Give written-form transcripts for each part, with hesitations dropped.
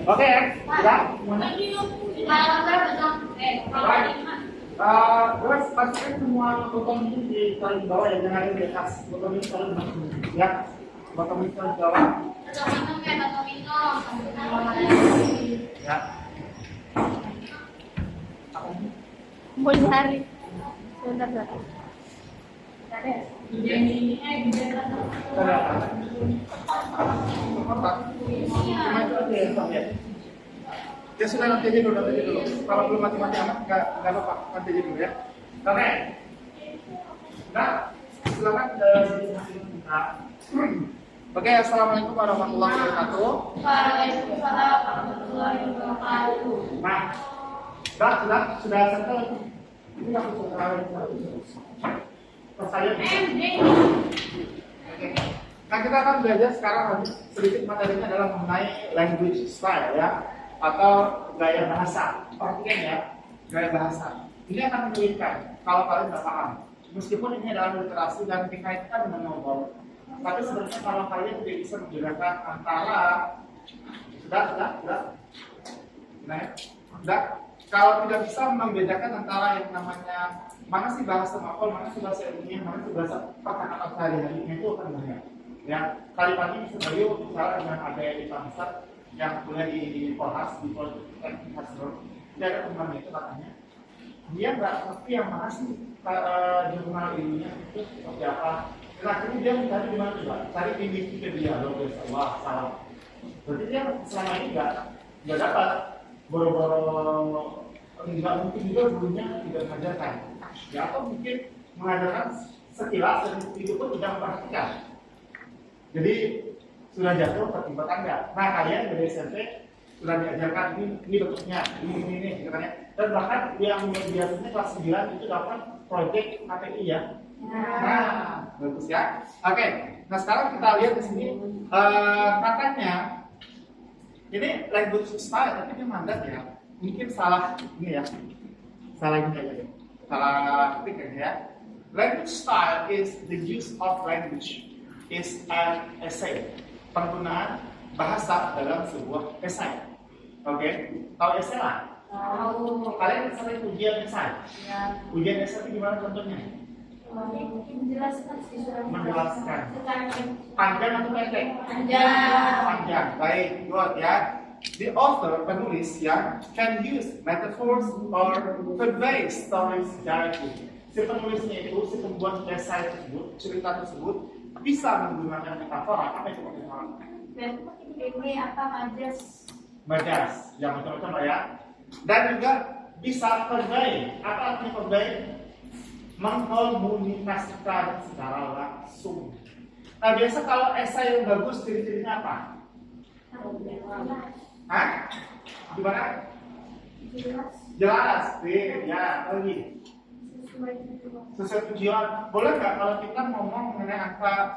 Oke, sudah? Terus pastikan semua botol itu ditaruh di bawah ya, jangan ada di atas. Botol ini taruh di bawah. Ya, botol ini taruh di bawah. Ya. Mau cari. Sebentar, sebentar. Ya sudah, nanti aja dulu, Kalau belum mati-mati amat, nggak apa-apa, nanti aja dulu ya. Oke. Nah, silakan. Oke, assalamualaikum warahmatullahi wabarakatuh. Waalaikumsalam warahmatullahi wabarakatuh. Nah, sudah settle. Ini aku saya. Oke. Nah, kita akan belajar sekarang sedikit materinya adalah mengenai language style ya, atau gaya bahasa. Perhatikan ya, gaya bahasa. Ini akan menyulitkan kalau kalian tidak paham. Meskipun ini adalah literasi dan dikaitkan dengan nomor, tapi sebenarnya kalau kalian tidak bisa membedakan antara kalau tidak bisa membedakan antara yang namanya mana sih bahasa makhluk, mana sih bahasa ilmiah, mana sih bahasa percakapan sehari-hari, itu akan banyak. Ya, kali pagi Bayu bicara dengan adik di Bangsat yang kuliah di Polhas, di Politeknik Hasbro. Dia ada temannya itu katanya, dia nggak ngerti yang mana sih jurnal ilmiah itu seperti apa. Dan akhirnya dia mencari di mana juga, cari di Wikipedia, wah salah. Berarti dia selama ini nggak dapat, boro-boro nggak mungkin juga gurunya tidak mengajarkan. Ya, atau mungkin mengajarkan sekilas dan itu pun tidak memperhatikan. Jadi sudah jatuh tertimpa tangga. Nah, kalian dari SMP sudah diajarkan ini bentuknya, ini gitu kan ya. Dan bahkan yang biasanya kelas 9 itu dapat proyek API ya. Nah, bagus ya. Oke. Nah, sekarang kita lihat di sini katanya ini language style, tapi ini mandat ya. Mungkin salah ini ya. Salah ini aja deh. Salah ketik ya. Language style is the use of language is an essay. Penggunaan bahasa dalam sebuah esai. Oke, tahu esai lah? Tahu. Kalian sering ujian esai? Ya. Ujian esai itu gimana contohnya? Menjelaskan sih sudah. Menjelaskan. Panjang atau pendek? Panjang. Panjang. Baik, good ya. The author, penulis ya, can use metaphors or convey stories directly. Si penulisnya itu, si pembuat esai tersebut, cerita tersebut, bisa menggunakan metafora. Apa itu metafora? Ini apa Majas, yang macam-macam lah ya. Dan juga bisa convey. Apa artinya convey? Mengkomunikasikan secara langsung. Nah, biasa kalau esai yang bagus, ciri-cirinya apa? Hah? Gimana? Jelas. Ya, lagi. Sesuai tujuan. Boleh nggak kalau kita ngomong mengenai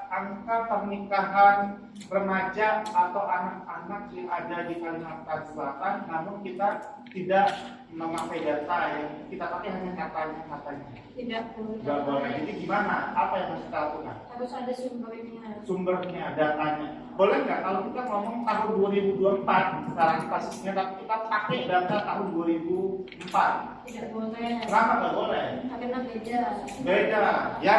angka pernikahan remaja atau anak-anak yang ada di Kalimantan Selatan, namun kita tidak memakai data yang kita pakai hanya katanya. Tidak boleh. Nggak boleh. Jadi gimana? Apa yang harus kita lakukan? Harus ada sumbernya. Sumbernya, datanya. Boleh nggak kalau kita ngomong tahun 2024 sekarang kasusnya, tapi kita pakai data tahun 2004? Tidak boleh. Kenapa nggak boleh? Karena beda. Beda, ya.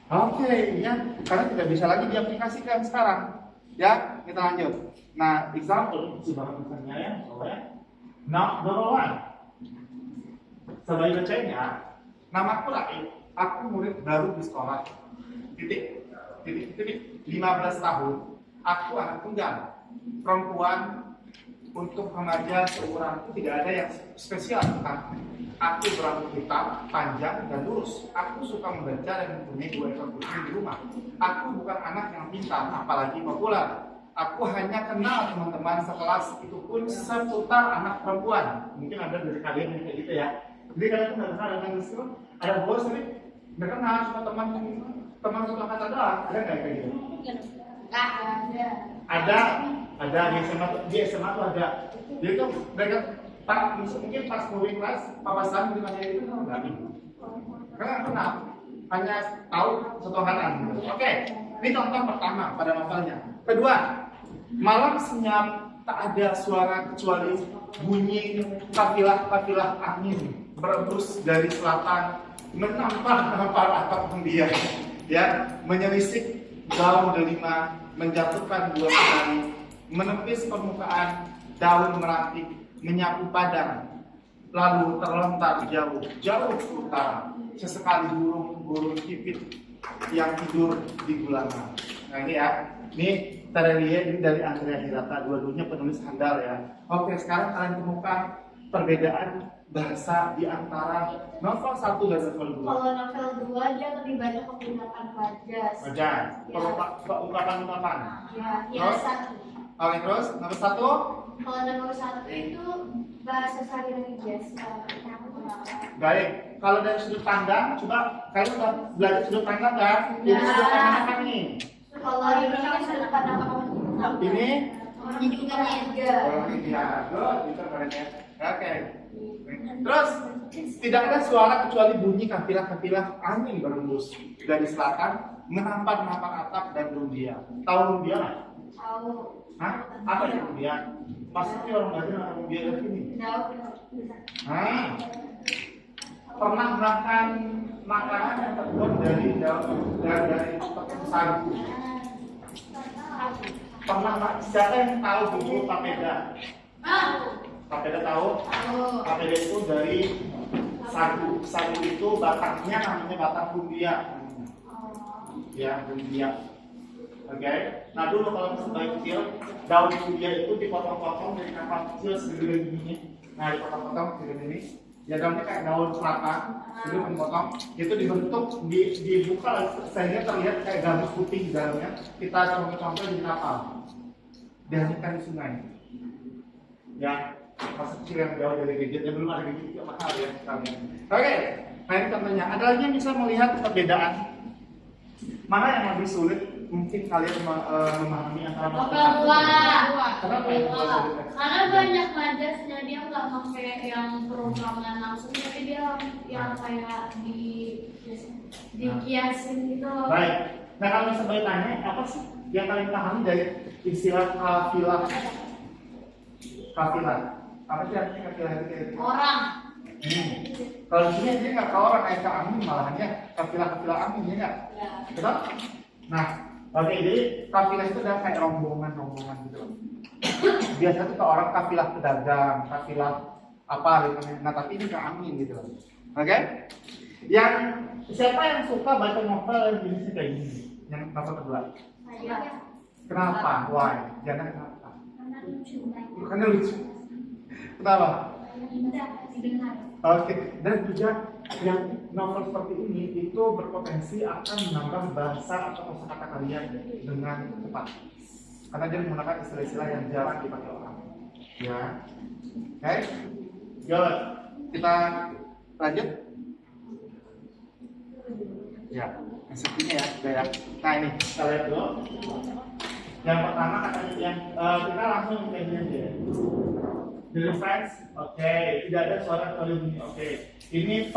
Oke, ya. Karena tidak bisa lagi diaplikasikan sekarang. Ya, kita lanjut. Nah, example sebagai misalnya ya, Now, number one. Sebagai bacanya, namaku Raif. Aku murid baru di sekolah. Titik. 15 tahun. Aku anak tunggal. Perempuan untuk remaja seumuranku tidak ada yang spesial tentang. Aku berambut hitam, panjang dan lurus. Aku suka membaca dan mempunyai 2 ekor kucing di rumah. Aku bukan anak yang pintar, apalagi populer. Aku hanya kenal teman-teman sekelas, itu pun seputar anak perempuan. Mungkin ada dari kalian yang kayak gitu ya. Jadi kalian tuh nggak kenal dengan itu, ada bos tapi nggak kenal, cuma teman satu angkatan doang. Ada nggak kayak gitu? Nggak ada. Ada di SMA tuh ada. Jadi tuh mereka mungkin pas moving kelas papasan di mana itu nggak gitu. Karena nggak kenal, hanya tahu satu angkatan. Oke, ini contoh pertama pada novelnya. Kedua, Malam senyap, tak ada suara kecuali bunyi kafilah-kafilah angin berembus dari selatan, menampar atap dia, ya, menyelisik daun delima, menjatuhkan dua kali, menepis permukaan daun merantik, menyapu padang, lalu terlontar jauh ke utara. Sesekali burung pipit yang tidur di gulana. Nah ini ya, ini Terelie ini dari Andrea Hirata, dua-duanya penulis handal ya. Oke, sekarang kalian temukan perbedaan bahasa di antara novel 1 dan novel 2. Kalau novel 2 dia lebih banyak menggunakan wajas. Wajar, Ya. ungkapan-ungkapan. Ya, Terus? hiasan. Oke, terus nomor 1. Kalau nomor 1 itu bahasa sehari-hari biasa. Baik, kalau dari sudut pandang, coba kalian udah belajar sudut pandang kan? Ini sudut pandang apa nih? Kalau ini kan sudut pandang kamu. Ini? Ini juga niaga. Oh, ini ya, itu keren ya. Oke. Terus tidak ada suara kecuali bunyi kafilah-kafilah angin berembus dari selatan menampar atap dan rumbia. Tahu rumbia nggak? Tahu. Hah? Apa itu rumbia? Pasti orang belajar anak rumbia dari sini. Tahu. Pernah makan makanan yang terbuat dari tepung sagu? Pernah siapa yang tahu bumbu papeda? Papeda tahu? Papeda itu dari sagu. Sagu itu batangnya namanya batang rumbia. Ya, rumbia. Oke. Nah dulu kalau masih bayi kecil, daun rumbia itu dipotong-potong dari kapal kecil segede gini. Nah dipotong-potong segede ini. Ya daunnya kayak daun kelapa, jadi dipotong. Itu dibentuk, dibuka sehingga terlihat kayak gabus putih di dalamnya. Kita contoh-contoh di kapal. Dihanyutkan di sungai. Ya, masa kecil yang jauh dari gadget, belum ada gadget juga mahal ya sekalian. Oke, nah ini contohnya. Ada lagi yang bisa melihat perbedaan mana yang lebih sulit mungkin kalian memahami antara Novel 2. Kenapa yang lebih sulit? Karena banyak majasnya, dia nggak pakai yang perumpamaan langsung, tapi dia yang kayak dikiasin gitu loh. Baik. Nah kalau misalnya tanya, apa sih yang kalian pahami dari istilah kafilah? Kafilah. Apa sih artinya kafilah itu? Orang. Kalau di sini dia nggak ke orang, kayak ke angin malahannya kafilah angin ya nggak? Ya. Betul? Nah, oke, jadi kafilah itu adalah kayak rombongan gitu. Biasanya itu ke orang kafilah pedagang, kafilah apa gitu. Nah, tapi ini ke angin gitu. Oke? Yang siapa yang suka baca novel yang jenisnya kayak gini? Yang novel kedua. Saya. Kenapa? Why? Jangan kenapa? Karena lucu. Karena lucu. Kenapa? Indah didengar. Oke, dan juga yang novel seperti ini itu berpotensi akan menambah bahasa atau kosakata kalian dengan cepat. Karena dia menggunakan istilah-istilah yang jarang dipakai orang. Ya, oke, good. Kita lanjut. Ya, yang sepertinya ya, udah ya. Nah ini kita lihat dulu. Yang pertama katanya kita langsung ke ini aja. The friends, oke, tidak ada suara kecuali bunyi, oke. Ini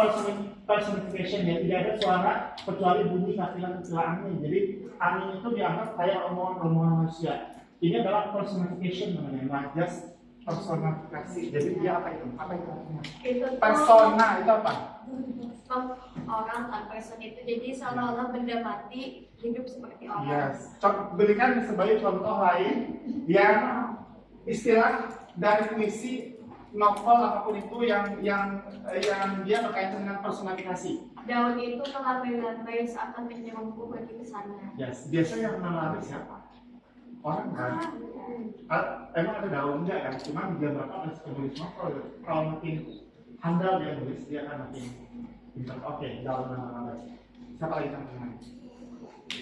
personification ya, tidak ada suara kecuali bunyi kafilah angin. Jadi angin itu dianggap kayak omongan manusia. Ini adalah personification namanya, majas personifikasi. Jadi dia apa itu? Apa itu artinya? Itu Persona itu apa? orang kan person itu, jadi seolah-olah benda mati hidup seperti orang. Yes. Berikan sebagai contoh lain yang istilah dari puisi, novel apapun itu yang dia berkaitan dengan personifikasi. Daun itu melambai-lambai seakan menyerumpuk pergi ke sana. Yes. Biasanya yang melambai siapa? Orang kan? Emang ada daun enggak kan? Cuma dia bakal penulis novel. Kalau makin handal dia nulis, dia akan makin pintar. Oke, daun melambai. Siapa lagi teman-teman?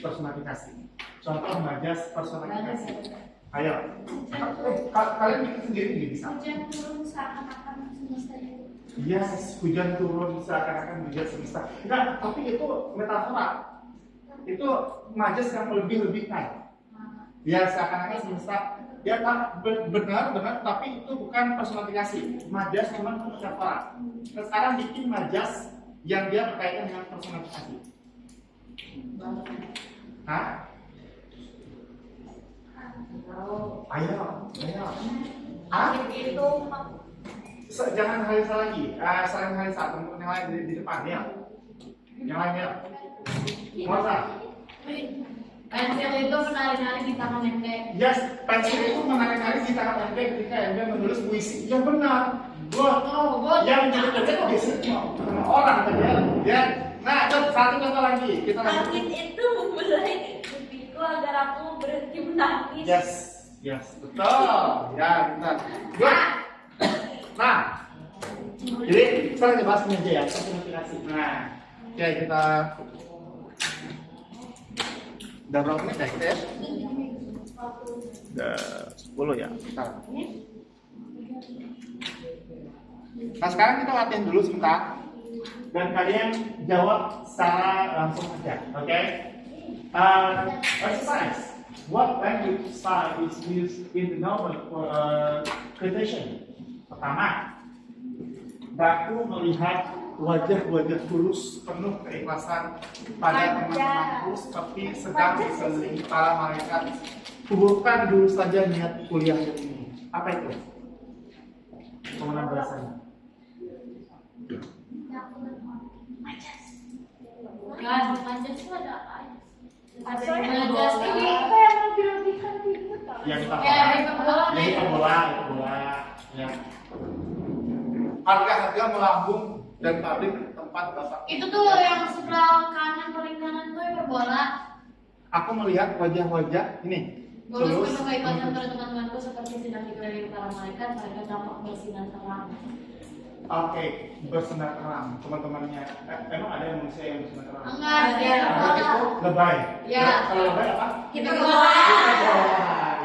Personifikasi. Contoh majas personifikasi. Ayo, kalian bikin sendiri nih bisa. Hujan turun seakan-akan semesta itu. Yes, hujan turun seakan-akan hujan semesta. Nah, tapi itu metafora. Itu majas yang lebih-lebihkan. Ya, seakan-akan semesta. Ya, benar, tapi itu bukan personifikasi. Majas memang metafora. Nah, sekarang bikin majas yang dia berkaitan dengan personifikasi. Hah? Ayo, ayo. Ah? Itu Jangan Halisa lagi. Selain Halisa, teman yang lain di depan ya. Yang lainnya. Masa? pensil itu menari-nari di tangan ente. Yes, pensil itu menari-nari di tangan ente ketika ente menulis puisi. Ya benar. Good. Yang jadi pensil biasanya cuma orang tadi ya. Nah, satu contoh lagi. Kita lanjut. Angin itu memulai pipiku agar aku berhenti menangis. Yes, yes, betul. Ya, benar. Good. Nah, jadi sekarang kita bahas meja ya, personifikasi. Nah, oke kita udah berapa menit ya kita ya? Udah 10 ya. Bentar. Nah sekarang kita latihan dulu sebentar dan kalian jawab secara langsung aja, oke? Exercise. What language style is used in the novel for quotation? Pertama, Baku melihat wajah-wajah tulus penuh keikhlasan pada teman-temanku seperti sedang diselimuti para malaikat. Kuburkan dulu saja niat kuliah ini. Apa itu? Pemenang bahasanya. Kan, Pancas itu ada apa? Ada Pancas ini kayak mobil-mobilan gitu tau. Yang kita bola. bola, ya. Harga-harga melambung dan pabrik tempat bapak. Itu tuh yang sebelah kanan paling kanan tuh yang berbola. Aku melihat wajah-wajah ini. Tulus penuh keikhlasan pada teman-temanku seperti sedang dikelilingi para malaikat, mereka tampak bersinar terang. Oke, bersinar terang. Teman-temannya, emang ada manusia yang bersinar terang? Enggak, dia Berarti itu lebay. Ya. Nah, kalau lebay apa? Kita bola.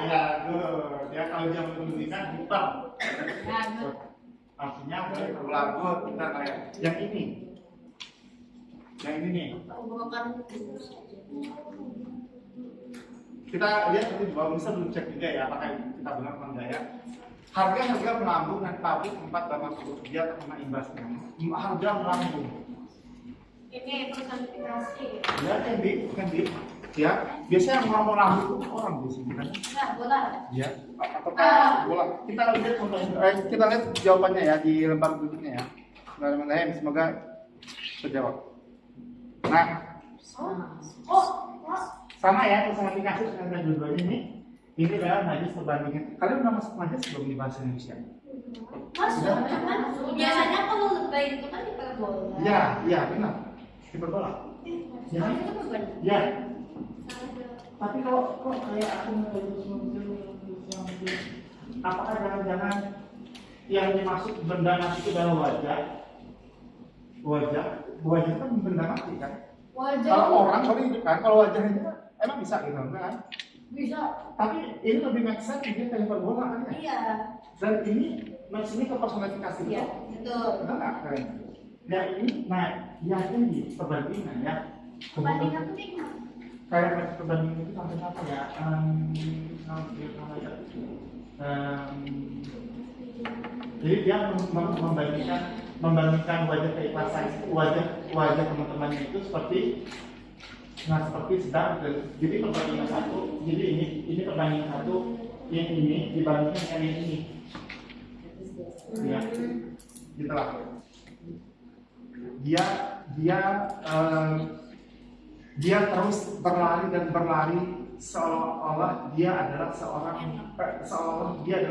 Iya, good. Ya kalau dia menunjukkan hitam. Ya, good. Artinya berlagu kita kayak yang ini. Yang ini nih. Kita lihat nanti di bawah, bisa belum cek juga ya apakah kita benar atau enggak ya. Harga-harga melambung dan pabrik tempat bapak bekerja terkena imbasnya. Harga melambung. Ini personifikasi. Ya, kan di. Ya, biasanya yang mau melambung itu orang biasanya kan. Enggak, bola. Ya, apakah bola? Kita lihat contohnya, kita lihat jawabannya ya di lembar berikutnya ya. Bismillahirrahmanirrahim, semoga terjawab. Nah, sama ya personifikasi dengan dua-duanya ini. Ini adalah najis perbandingan. Kalian udah masuk najis belum di bahasa Indonesia? Masuk. Biasanya kalau lebay itu kan dipakai bola. Ya, benar. Diperbola. Ya, ya. Tapi kalau kok kayak aku apakah jangan-jangan yang dimaksud benda mati itu adalah wajah? Wajah kan benda mati kan? Wajah. Kalau orang kalau hidup kan, kalau wajahnya emang bisa gitu kan? Bisa. Tapi ini lebih make sense dia kayak perbola kan ya? Iya. Dan ini maksudnya ke personifikasi Iya, betul. betul nggak keren? Dan ini, nah, yang ini perbandingan ya. Perbandingan itu gimana? Kayak perbandingan itu sampai apa ya? Jadi dia membandingkan wajah keikhlasan wajah teman-temannya itu seperti sedang. Jadi perbandingan satu, jadi ini perbandingan satu, yang ini dibandingkan dengan yang ini. Ya, gitulah. Dia terus berlari seolah-olah dia adalah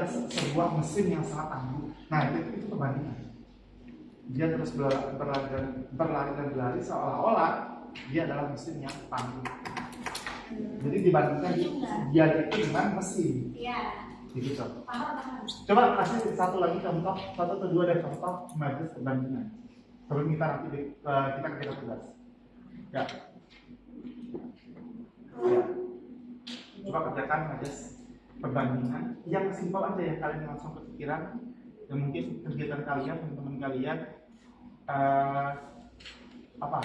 sebuah mesin yang sangat tangguh. Nah itu perbandingan. Dia terus berlari seolah-olah dia adalah mesin yang tangguh. Jadi dibandingkan dia itu dengan mesin. Iya. Begitu. Paham. Coba kasih satu lagi contoh, satu atau dua dari contoh majlis perbandingan. Sebelum kita nanti kita tugas. Ya. Ya. Coba kerjakan majlis perbandingan yang simpel aja ya, kalian langsung kepikiran. Dan mungkin kegiatan kalian, teman-teman kalian apa?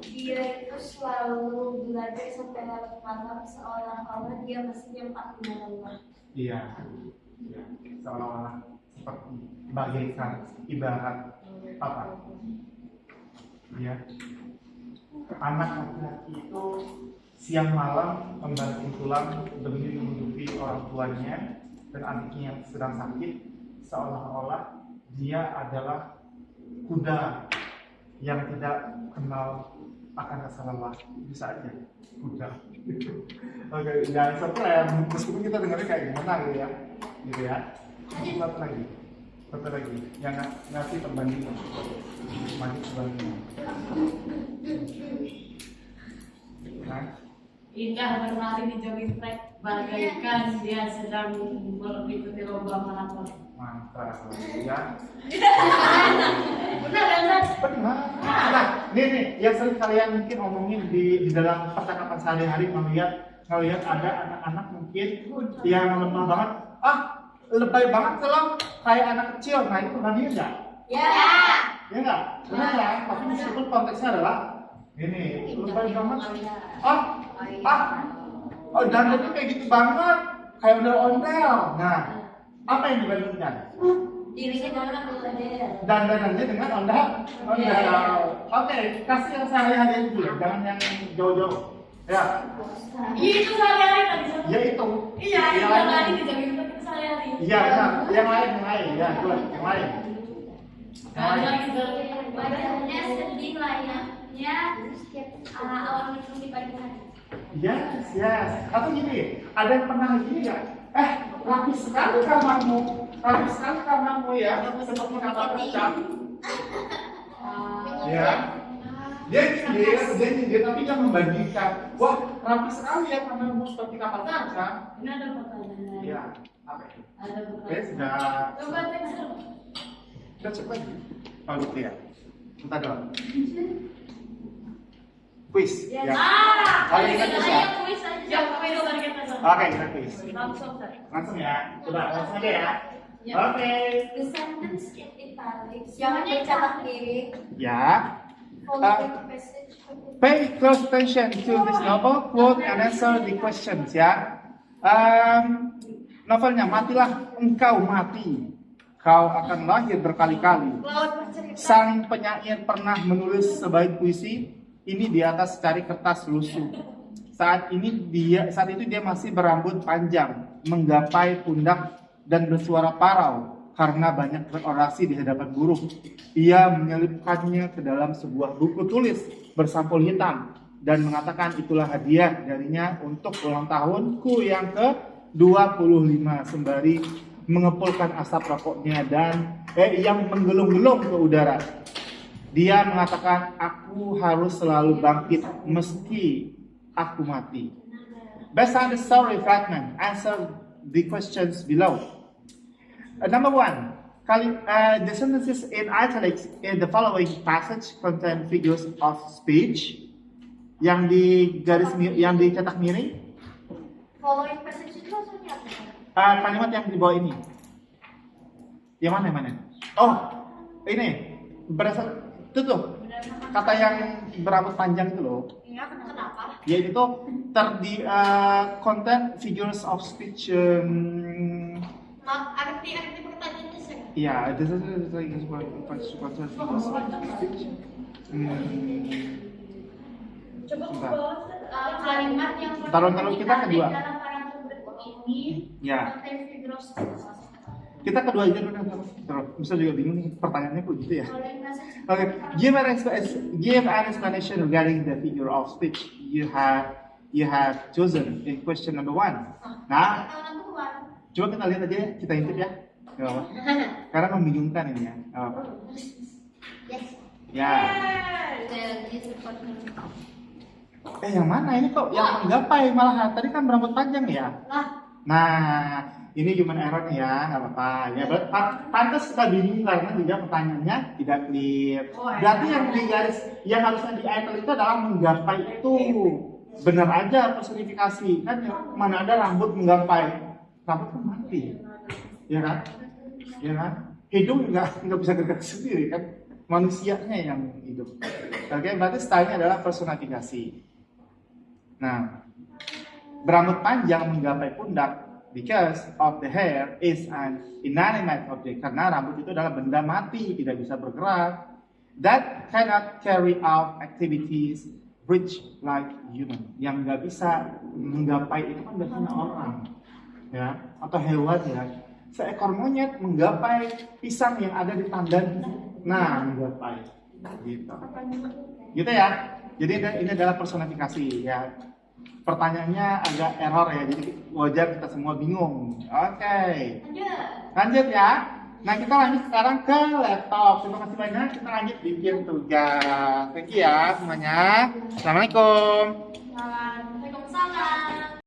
Dia itu selalu belajar sampai larut malam, seolah-olah dia mesin yang paling dalam. Iya. Ya. Seolah-olah seperti bagaikan ibarat apa? Ya. Anak laki-laki itu siang malam membanting tulang demi menghidupi orang tuanya dan adiknya yang sedang sakit, seolah-olah dia adalah kuda yang tidak kenal akan rasa lelah. Bisa aja kuda. Oke, jangan surprise meskipun kita dengarnya kayak gimana gitu ya. Satu lagi yang ngasih perbandingan, perbandingan. Nah, Indah berlari di jogging track bagaikan dia sedang mengikuti lomba maraton. mantap ya. Benar kan? Benar. Nah, nih yang sering kalian mungkin omongin di dalam percakapan sehari-hari ngelihat ada anak-anak mungkin yang lemah banget. Lebay banget kalau kayak anak kecil. Nah, itu perbandingan nggak? Ya. Ya nggak? Benar ya? Tapi meskipun konteksnya adalah ini lebay banget. Dandannya kayak gitu banget, kayak ondel-ondel. Nah, apa yang dibandingkan? Dirinya dengan ondel. Dandanannya dengan ondel. Oke, kasih yang sehari-hari aja dulu, jangan yang jauh-jauh. Ya. Itu sehari-hari tadi. Ya itu. Iya, itu Yang tadi di jogging track itu sehari-hari. Iya, benar. Yang lain, ya, good. Yang lain. Ada lagi Badannya sedih layaknya awal minum di pagi hari. Yes. Atau gini, ada yang pernah gini ya? Rapi sekali kamarmu ya, seperti kata kecap. Ya. Dia nyindir, tapi dia membandingkan. Wah, rapi sekali ya kamarmu seperti kapal kaca. Ini ada pertanyaan. Ya, apa itu? Ada Oke, pertanyaan. sudah. Coba teks. Kita coba lagi. Oh gitu ya. Bentar dong. Quiz. Ya. Oke, kita quiz ya. Kuis aja. Yang kuis tadi kita sama. Oke, kita quiz. Langsung tadi. Langsung ya. Coba langsung aja ya. Ya. Oke. The sentence in italics. Jangan dicetak diri. Ya. Following passage. Pay close attention to this novel, quote and answer the questions ya. Novelnya Matilah Engkau Mati, Kau Akan Lahir Berkali-kali. Sang penyair pernah menulis sebaik puisi ini di atas secari kertas lusuh. Saat itu dia masih berambut panjang, menggapai pundak dan bersuara parau karena banyak berorasi di hadapan guru. Ia menyelipkannya ke dalam sebuah buku tulis bersampul hitam dan mengatakan itulah hadiah darinya untuk ulang tahunku yang ke-25 sembari mengepulkan asap rokoknya dan yang menggelung-gelung ke udara. Dia mengatakan, aku harus selalu bangkit meski aku mati. Based on the story fragment, answer the questions below. Number one, the sentences in italics in the following passage contain figures of speech. Yang dicetak miring. Following passage itu maksudnya apa? Kalimat yang di bawah ini. Yang mana? Oh, ini berasal itu tuh kata yang berambut panjang itu loh. Iya, kenapa? Ya itu content figures of speech. Arti pertanyaannya sih. Ya, this is like content figures of speech. Coba Sebentar. Kalimat yang Taruh kita kedua. dalam paragraf berikut ini. Ya. Contain figures. Kita kedua aja dulu. Terus bisa juga bingung nih pertanyaannya kok gitu ya. Following passage. Okay, give an explanation regarding the figure of speech you have chosen in question number 1. Nah, coba kita lihat aja ya, kita intip ya. Gak apa-apa. Karena membingungkan ini ya. Gak apa-apa. Yes. Ya. Itu Yang mana ini kok yang menggapai malahan? Tadi kan berambut panjang ya. Nah, ini human error ya, nggak apa-apa. Ya, pantas kita bingung karena juga pertanyaannya tidak clear. Berarti yang harusnya di item itu adalah menggapai itu. Benar aja personifikasi kan? Mana ada rambut menggapai? Rambut kan mati, ya kan? Hidung nggak bisa gerak sendiri kan? Manusianya yang hidup. Oke, berarti stylenya adalah personifikasi. Nah, berambut panjang menggapai pundak. Because of the hair is an inanimate object. Karena rambut itu adalah benda mati, tidak bisa bergerak. That cannot carry out activities reach like human, yang nggak bisa menggapai itu kan biasanya orang, ya, atau hewan ya. Seekor monyet menggapai pisang yang ada di tandan, nah menggapai, gitu, gitu ya. Jadi ini adalah personifikasi ya. Pertanyaannya agak error ya, jadi wajar kita semua bingung. Oke, lanjut ya. Nah, kita lanjut sekarang ke laptop. Terima kasih banyak. Kita lanjut bikin tugas. Thank you ya semuanya. Assalamualaikum. Waalaikumsalam.